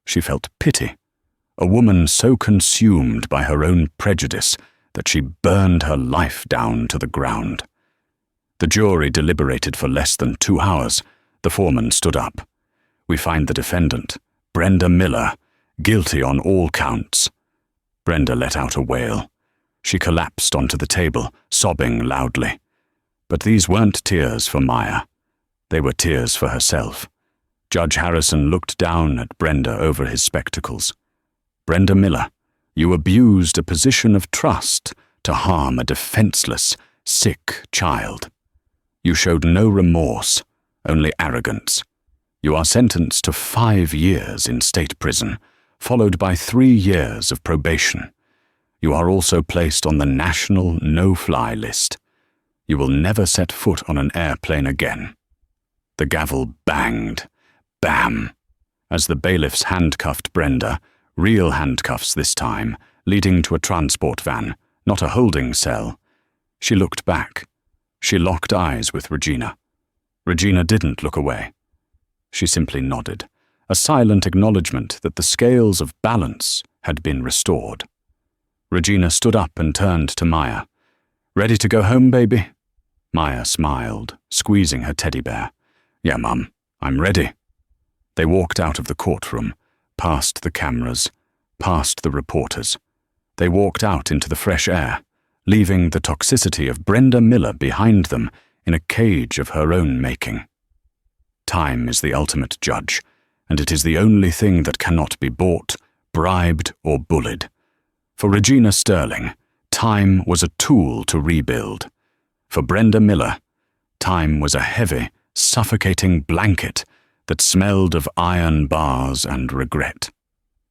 She felt pity. A woman so consumed by her own prejudice that she burned her life down to the ground. The jury deliberated for less than 2 hours. The foreman stood up. "We find the defendant, Brenda Miller, guilty on all counts." Brenda let out a wail. She collapsed onto the table, sobbing loudly. But these weren't tears for Maya. They were tears for herself. Judge Harrison looked down at Brenda over his spectacles. "Brenda Miller, you abused a position of trust to harm a defenseless, sick child. You showed no remorse, only arrogance. You are sentenced to 5 years in state prison, followed by 3 years of probation. You are also placed on the national no-fly list. You will never set foot on an airplane again." The gavel banged. Bam! As the bailiffs handcuffed Brenda, real handcuffs this time, leading to a transport van, not a holding cell. She looked back. She locked eyes with Regina. Regina didn't look away. She simply nodded, a silent acknowledgement that the scales of balance had been restored. Regina stood up and turned to Maya. "Ready to go home, baby?" Maya smiled, squeezing her teddy bear. "Yeah, Mum, I'm ready." They walked out of the courtroom, past the cameras, past the reporters. They walked out into the fresh air, leaving the toxicity of Brenda Miller behind them in a cage of her own making. Time is the ultimate judge, and it is the only thing that cannot be bought, bribed, or bullied. For Regina Sterling, time was a tool to rebuild. For Brenda Miller, time was a heavy, suffocating blanket that smelled of iron bars and regret.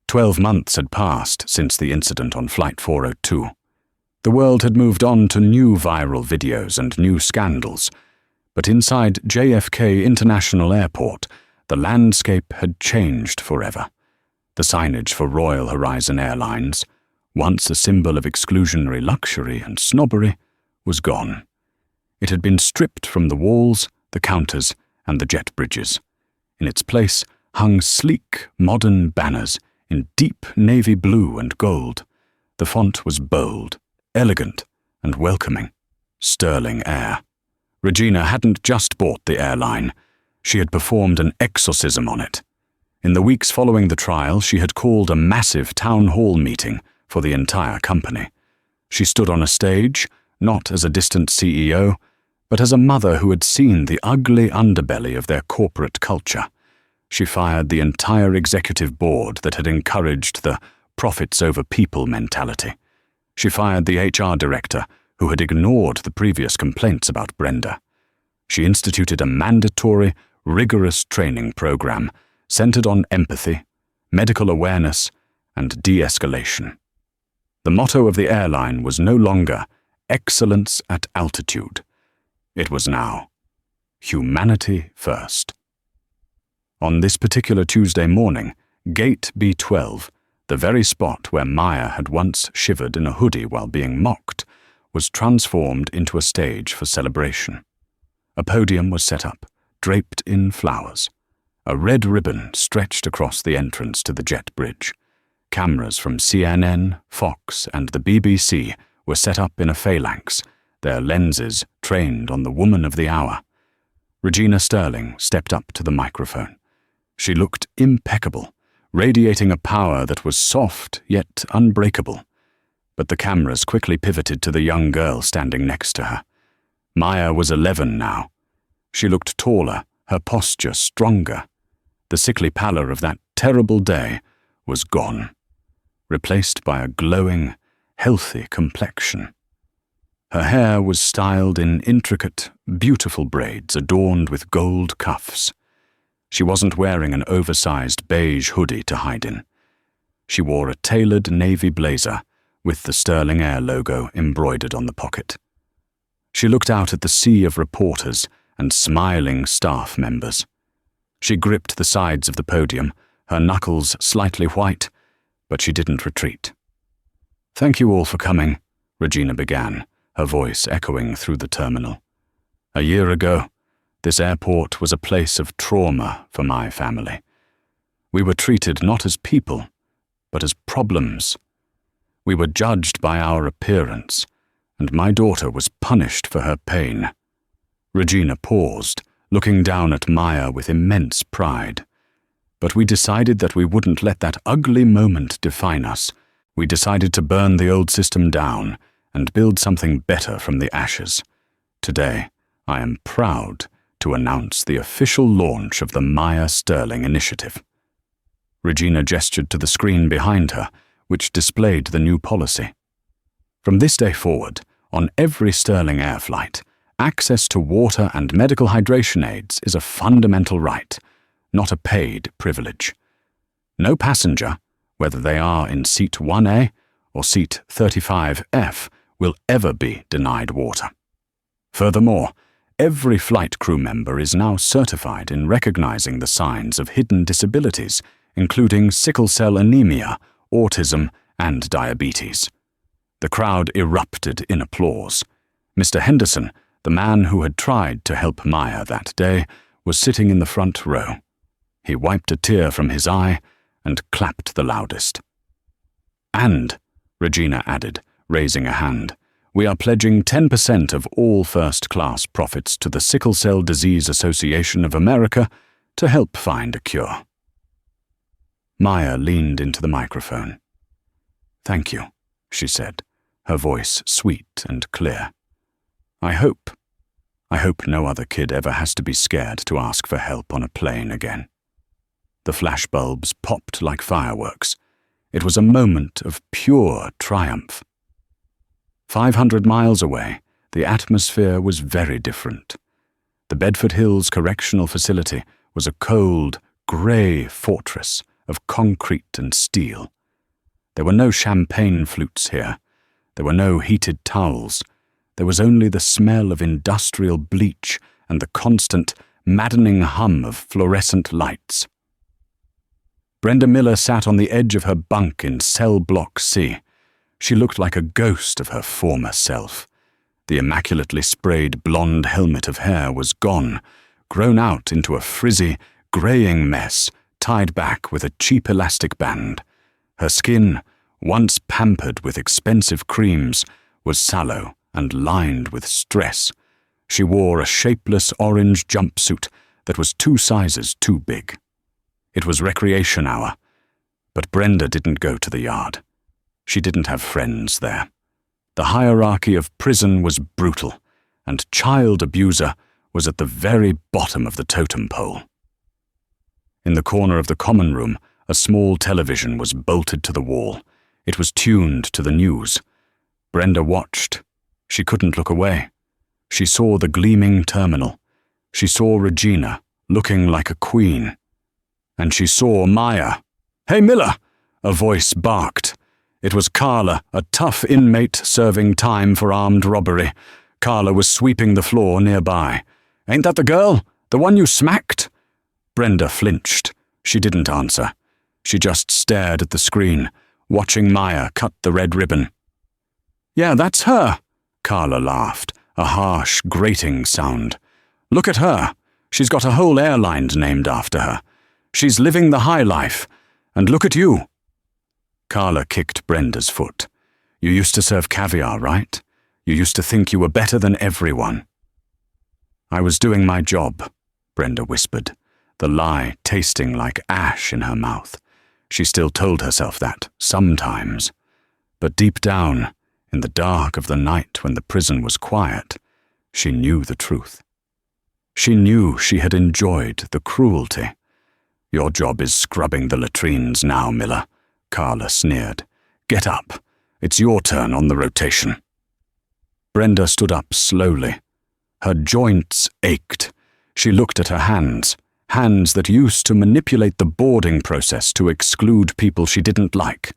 12 months had passed since the incident on Flight 402. The world had moved on to new viral videos and new scandals, but inside JFK International Airport, the landscape had changed forever. The signage for Royal Horizon Airlines, once a symbol of exclusionary luxury and snobbery, was gone. It had been stripped from the walls, the counters, and the jet bridges. In its place hung sleek, modern banners in deep navy blue and gold. The font was bold, elegant, and welcoming. Sterling Air. Regina hadn't just bought the airline. She had performed an exorcism on it. In the weeks following the trial, she had called a massive town hall meeting for the entire company. She stood on a stage, not as a distant CEO, but as a mother who had seen the ugly underbelly of their corporate culture. She fired the entire executive board that had encouraged the profits over people mentality. She fired the HR director who had ignored the previous complaints about Brenda. She instituted a mandatory, rigorous training program centered on empathy, medical awareness, and de-escalation. The motto of the airline was no longer excellence at altitude. It was now humanity first. On this particular Tuesday morning, Gate B12, the very spot where Maya had once shivered in a hoodie while being mocked, was transformed into a stage for celebration. A podium was set up, draped in flowers. A red ribbon stretched across the entrance to the jet bridge. Cameras from CNN, Fox, and the BBC were set up in a phalanx, their lenses trained on the woman of the hour. Regina Sterling stepped up to the microphone. She looked impeccable, radiating a power that was soft yet unbreakable. But the cameras quickly pivoted to the young girl standing next to her. Maya was 11 now. She looked taller, her posture stronger. The sickly pallor of that terrible day was gone, replaced by a glowing, healthy complexion. Her hair was styled in intricate, beautiful braids adorned with gold cuffs. She wasn't wearing an oversized beige hoodie to hide in. She wore a tailored navy blazer with the Sterling Air logo embroidered on the pocket. She looked out at the sea of reporters and smiling staff members. She gripped the sides of the podium, her knuckles slightly white, but she didn't retreat. "Thank you all for coming," Regina began, her voice echoing through the terminal. "A year ago, this airport was a place of trauma for my family. We were treated not as people, but as problems. We were judged by our appearance, and my daughter was punished for her pain." Regina paused, looking down at Maya with immense pride. "But we decided that we wouldn't let that ugly moment define us. We decided to burn the old system down and build something better from the ashes. Today, I am proud to announce the official launch of the Maya Sterling Initiative." Regina gestured to the screen behind her, which displayed the new policy. From this day forward, on every Sterling Air flight, access to water and medical hydration aids is a fundamental right, not a paid privilege. No passenger, whether they are in seat 1A or seat 35F, will ever be denied water. Furthermore, every flight crew member is now certified in recognizing the signs of hidden disabilities, including sickle cell anemia, autism, and diabetes. The crowd erupted in applause. Mr. Henderson, The man who had tried to help Maya that day was sitting in the front row. He wiped a tear from his eye and clapped the loudest. "And," Regina added, raising a hand, "we are pledging 10% of all first-class profits to the Sickle Cell Disease Association of America to help find a cure." Maya leaned into the microphone. "Thank you," she said, her voice sweet and clear. I hope no other kid ever has to be scared to ask for help on a plane again." The flashbulbs popped like fireworks. It was a moment of pure triumph. 500 miles away, the atmosphere was very different. The Bedford Hills Correctional Facility was a cold, grey fortress of concrete and steel. There were no champagne flutes here. There were no heated towels. There was only the smell of industrial bleach and the constant, maddening hum of fluorescent lights. Brenda Miller sat on the edge of her bunk in Cell Block C. She looked like a ghost of her former self. The immaculately sprayed blonde helmet of hair was gone, grown out into a frizzy, greying mess tied back with a cheap elastic band. Her skin, once pampered with expensive creams, was sallow and lined with stress. She wore a shapeless orange jumpsuit that was 2 sizes too big. It was recreation hour, but Brenda didn't go to the yard. She didn't have friends there. The hierarchy of prison was brutal, and child abuser was at the very bottom of the totem pole. In the corner of the common room, a small television was bolted to the wall. It was tuned to the news. Brenda watched. She couldn't look away. She saw the gleaming terminal. She saw Regina, looking like a queen. And she saw Maya. "Hey, Miller!" a voice barked. It was Carla, a tough inmate serving time for armed robbery. Carla was sweeping the floor nearby. "Ain't that the girl? The one you smacked?" Brenda flinched. She didn't answer. She just stared at the screen, watching Maya cut the red ribbon. "Yeah, that's her," Carla laughed, a harsh, grating sound. "Look at her. She's got a whole airline named after her. She's living the high life. And look at you." Carla kicked Brenda's foot. "You used to serve caviar, right? You used to think you were better than everyone." "I was doing my job," Brenda whispered, the lie tasting like ash in her mouth. She still told herself that, sometimes. But deep down, in the dark of the night when the prison was quiet, she knew the truth. She knew she had enjoyed the cruelty. "Your job is scrubbing the latrines now, Miller," Carla sneered. "Get up. It's your turn on the rotation." Brenda stood up slowly. Her joints ached. She looked at her hands that used to manipulate the boarding process to exclude people she didn't like.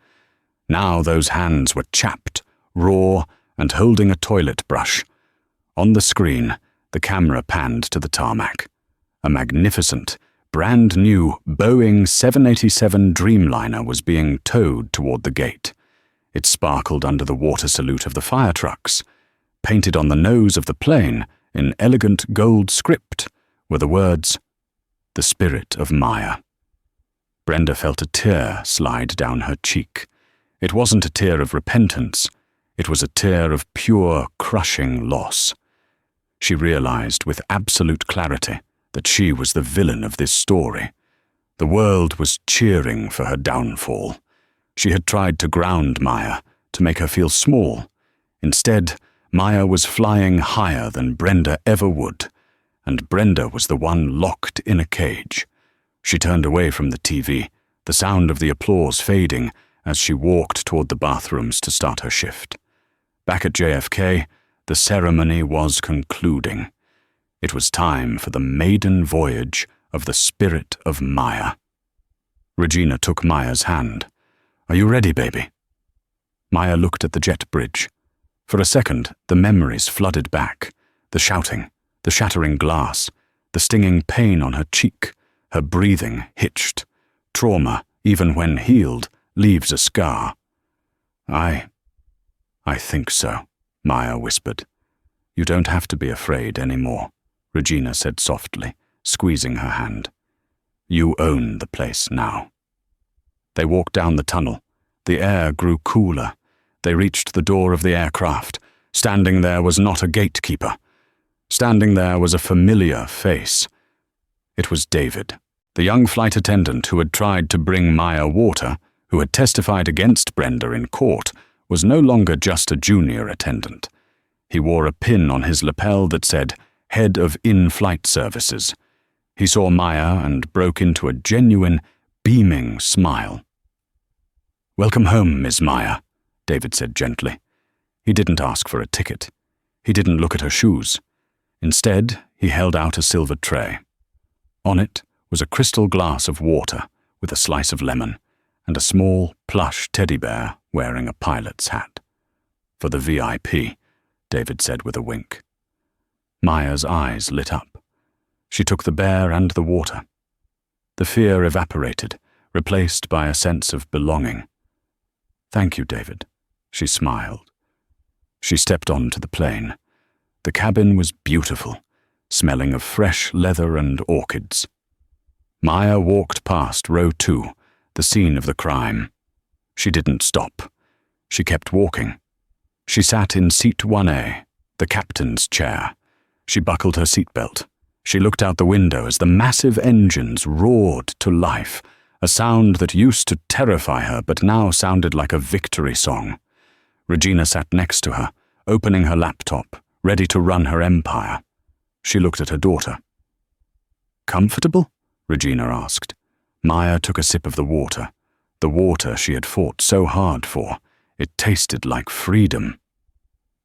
Now those hands were chapped, raw, and holding a toilet brush. On the screen, the camera panned to the tarmac. A magnificent, brand-new Boeing 787 Dreamliner was being towed toward the gate. It sparkled under the water salute of the fire trucks. Painted on the nose of the plane, in elegant gold script, were the words, "The Spirit of Maya." Brenda felt a tear slide down her cheek. It wasn't a tear of repentance. It was a tear of pure, crushing loss. She realized with absolute clarity that she was the villain of this story. The world was cheering for her downfall. She had tried to ground Maya, to make her feel small. Instead, Maya was flying higher than Brenda ever would, and Brenda was the one locked in a cage. She turned away from the TV, the sound of the applause fading as she walked toward the bathrooms to start her shift. Back at JFK, the ceremony was concluding. It was time for the maiden voyage of the Spirit of Maya. Regina took Maya's hand. "Are you ready, baby?" Maya looked at the jet bridge. For a second, the memories flooded back. The shouting, the shattering glass, the stinging pain on her cheek, her breathing hitched. Trauma, even when healed, leaves a scar. I think so," Maya whispered. You don't have to be afraid anymore, Regina said softly, squeezing her hand. You own the place now. They walked down the tunnel. The air grew cooler. They reached the door of the aircraft. Standing there was not a gatekeeper. Standing there was a familiar face. It was David, the young flight attendant who had tried to bring Maya water, who had testified against Brenda in court, was no longer just a junior attendant. He wore a pin on his lapel that said, Head of In-Flight Services. He saw Maya and broke into a genuine, beaming smile. Welcome home, Miss Maya, David said gently. He didn't ask for a ticket. He didn't look at her shoes. Instead, he held out a silver tray. On it was a crystal glass of water with a slice of lemon and a small, plush teddy bear wearing a pilot's hat. For the VIP, David said with a wink. Maya's eyes lit up. She took the bear and the water. The fear evaporated, replaced by a sense of belonging. Thank you, David, she smiled. She stepped onto the plane. The cabin was beautiful, smelling of fresh leather and orchids. Maya walked past row 2, the scene of the crime. She didn't stop. She kept walking. She sat in seat 1A, the captain's chair. She buckled her seatbelt. She looked out the window as the massive engines roared to life, a sound that used to terrify her but now sounded like a victory song. Regina sat next to her, opening her laptop, ready to run her empire. She looked at her daughter. Comfortable? Regina asked. Maya took a sip of the water she had fought so hard for. It tasted like freedom.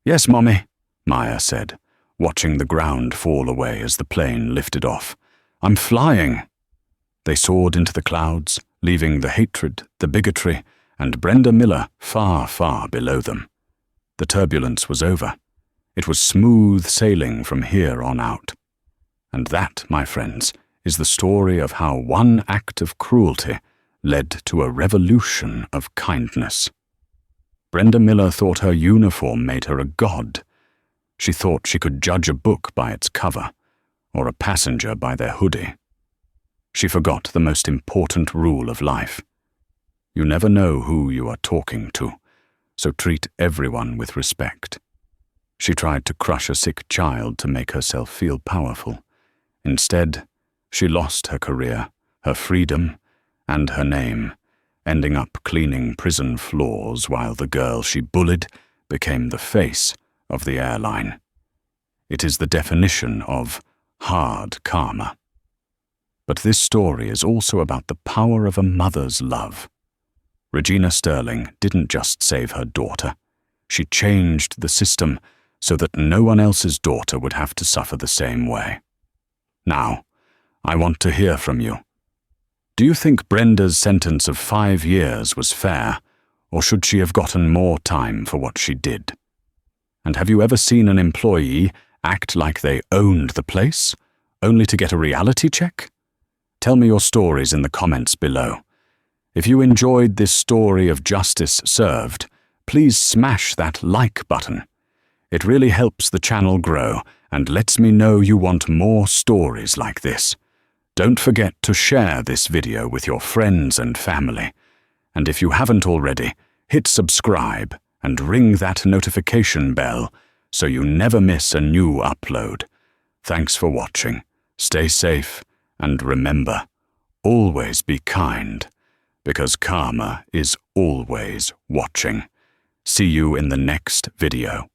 Yes, Mommy, Maya said, watching the ground fall away as the plane lifted off. I'm flying. They soared into the clouds, leaving the hatred, the bigotry, and Brenda Miller far, far below them. The turbulence was over. It was smooth sailing from here on out. And that, my friends, is the story of how one act of cruelty led to a revolution of kindness. Brenda Miller thought her uniform made her a god. She thought she could judge a book by its cover, or a passenger by their hoodie. She forgot the most important rule of life. You never know who you are talking to, so treat everyone with respect. She tried to crush a sick child to make herself feel powerful. Instead, she lost her career, her freedom, and her name, ending up cleaning prison floors while the girl she bullied became the face of the airline. It is the definition of hard karma. But this story is also about the power of a mother's love. Regina Sterling didn't just save her daughter. She changed the system so that no one else's daughter would have to suffer the same way. Now, I want to hear from you. Do you think Brenda's sentence of 5 years was fair, or should she have gotten more time for what she did? And have you ever seen an employee act like they owned the place, only to get a reality check? Tell me your stories in the comments below. If you enjoyed this story of justice served, please smash that like button. It really helps the channel grow and lets me know you want more stories like this. Don't forget to share this video with your friends and family. And if you haven't already, hit subscribe and ring that notification bell so you never miss a new upload. Thanks for watching. Stay safe and remember, always be kind, because karma is always watching. See you in the next video.